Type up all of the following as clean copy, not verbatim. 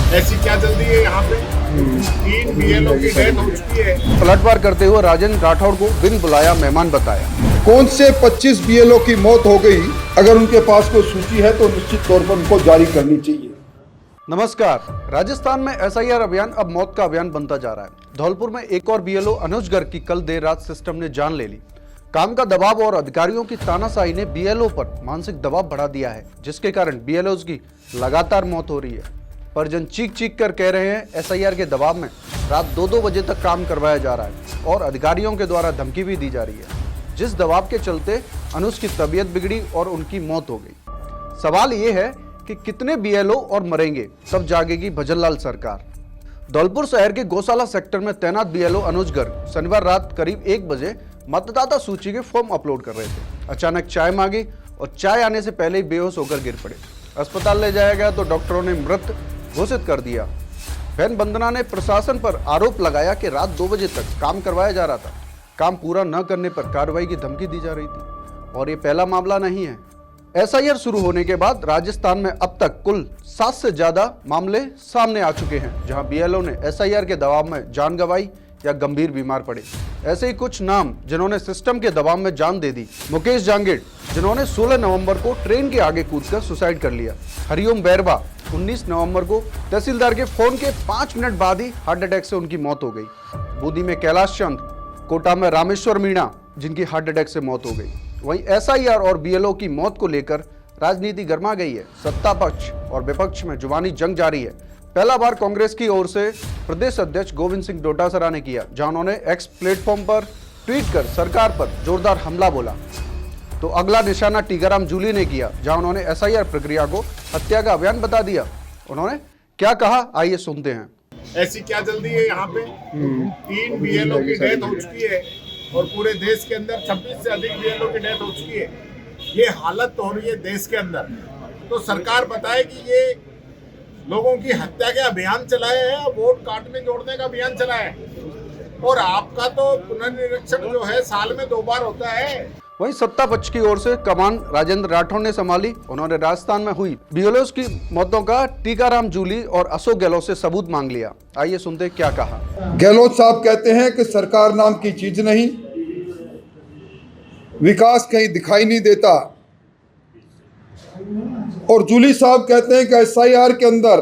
ऐसी क्या जल्दी है यहाँ पे? 3 बीएलओ की डेथ हो चुकी है। पलटवार करते हुए राजेंद्र राठौड़ को बिन बुलाया मेहमान बताया। कौन से 25 बीएलओ की मौत हो गई, अगर उनके पास कोई सूची है तो निश्चित तौर पर उनको जारी करनी चाहिए। नमस्कार। राजस्थान में एसआईआर अभियान अब मौत का अभियान बनता जा रहा है। धौलपुर में एक और बीएलओ अनुज गर्ग की कल देर रात सिस्टम ने जान ले ली। काम का दबाव और अधिकारियों की तानाशाही ने बीएलओ पर मानसिक दबाव बढ़ा दिया है, जिसके कारण बीएलओ की लगातार मौत हो रही है। परिजन चीख चीख कर कह रहे हैं एसआईआर के दबाव में रात 2-2 बजे तक काम करवाया जा रहा है और अधिकारियों के द्वारा धमकी भी दी जा रही है, जिस दबाव के चलते अनुज की तबीयत बिगड़ी और उनकी मौत हो गई। सवाल ये है कि कितने बीएलओ और मरेंगे, तब जागेगी भजनलाल सरकार। धौलपुर शहर के गौशाला सेक्टर में तैनात बीएलओ अनुज गर्ग शनिवार रात करीब 1 बजे मतदाता सूची के फॉर्म अपलोड कर रहे थे। अचानक चाय मांगी और चाय आने से पहले ही बेहोश होकर गिर पड़े। अस्पताल ले जाया गया तो डॉक्टरों ने मृत घोषित कर दिया। बहन वंदना ने प्रशासन पर आरोप लगाया कि रात 2 बजे तक काम करवाया जा रहा था। काम पूरा न करने पर कार्रवाई की धमकी दी जा रही थी और ये पहला मामला नहीं है। एसआईआर शुरू होने के बाद राजस्थान में अब तक कुल 7 से ज्यादा मामले सामने आ चुके हैं, जहां बीएलओ ने एसआईआर के दबाव में जान गंवाई या गंभीर बीमार पड़े। ऐसे ही कुछ नाम जिन्होंने सिस्टम के दबाव में जान दे दी। मुकेश जांगीड़, जिन्होंने 16 नवंबर को ट्रेन के आगे कूदकर सुसाइड कर लिया। हरिओम बैरवा, 19 नवंबर को तहसीलदार के फोन के 5 मिनट बाद ही हार्ट अटैक से उनकी मौत हो गई। बूंदी में कैलाश चंद, कोटा में रामेश्वर मीणा, जिनकी हार्ट अटैक से मौत हो गई। वहीं एसआईआर और बीएलओ की मौत को लेकर राजनीति गर्मा गई है। सत्ता पक्ष और विपक्ष में जुबानी जंग जारी है। पहला बार कांग्रेस की ओर से प्रदेश अध्यक्ष गोविंद सिंह डोटासरा ने किया, जहां उन्होंने एक्स प्लेटफॉर्म पर ट्वीट कर सरकार पर जोरदार हमला बोला। तो अगला निशाना टीकाराम जूली ने किया, जहां उन्होंने एसआईआर प्रक्रिया को हत्या का अभियान बता दिया। उन्होंने क्या कहा, आइए सुनते हैं। ऐसी क्या जल्दी है यहाँ पे? 3 बीएलओ की डेथ हो चुकी है और पूरे देश के अंदर 26 से अधिक बीएलओ की डेथ हो चुकी है। ये हालत तो हो रही है देश के अंदर। तो सरकार बताए कि ये लोगों की हत्या के अभियान चलाए हैं, वोट काटने जोड़ने का अभियान चलाया है। और आपका तो पुनर्निरीक्षण जो है साल में 2 बार होता है। वहीं सत्ता पक्ष की ओर से कमान राजेंद्र राठौड़ ने संभाली। उन्होंने राजस्थान में हुई बीएलओ की मौतों का टीकाराम जूली और अशोक गहलोत से सबूत मांग लिया। आइए सुनते हैं क्या कहा। गहलोत साहब कहते हैं कि सरकार नाम की चीज नहीं, विकास कहीं दिखाई नहीं देता। और जूली साहब कहते हैं कि एसआईआर के अंदर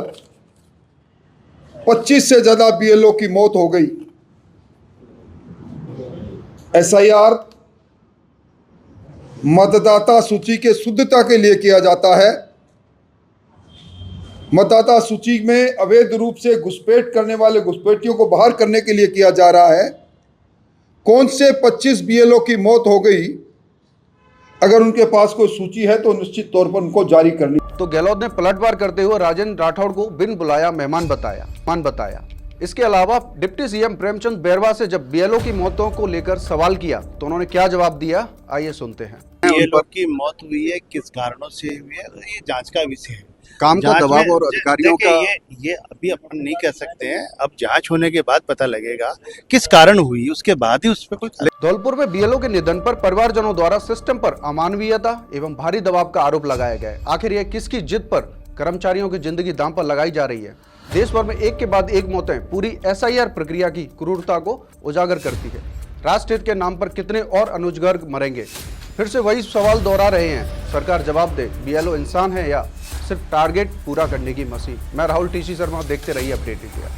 25 से ज्यादा बीएलओ की मौत हो गई। एसआईआर मतदाता सूची के शुद्धता के लिए किया जाता है। मतदाता सूची में अवैध रूप से घुसपैठ करने वाले घुसपैठियों को बाहर करने के लिए किया जा रहा है। कौन से 25 बीएलओ की मौत हो गई, अगर उनके पास कोई सूची है तो निश्चित तौर पर उनको जारी करनी। तो गहलोत ने पलटवार करते हुए राजेंद्र राठौड़ को बिन बुलाया मेहमान बताया। इसके अलावा डिप्टी सीएम प्रेमचंद बैरवा से जब बीएलओ की मौतों को लेकर सवाल किया तो उन्होंने क्या जवाब दिया, आइए सुनते हैं। बीएलओ की मौत हुई है, किस कारणों से हुई है, ये जांच का विषय है। काम का दबाव और अधिकारियों का ये अभी अपन नहीं कह सकते हैं। अब जांच होने के बाद पता लगेगा किस कारण हुई, उसके बाद ही उस पर कुछ। धौलपुर में बीएलओ के निधन पर परिवारजनों द्वारा सिस्टम पर अमानवीयता एवं भारी दबाव का आरोप लगाया गया है। आखिर यह किसकी जिद पर कर्मचारियों की जिंदगी दांव पर लगाई जा रही है? देश भर में एक के बाद एक मौतें पूरी एसआईआर प्रक्रिया की क्रूरता को उजागर करती है। राष्ट्रहित के नाम पर कितने और अनुज गर्ग मरेंगे? फिर से वही सवाल दोहरा रहे हैं। सरकार जवाब दे, बीएलओ इंसान है या सिर्फ टारगेट पूरा करने की मशीन? मैं राहुल टीसी शर्मा, देखते रहिए अपडेट इंडिया।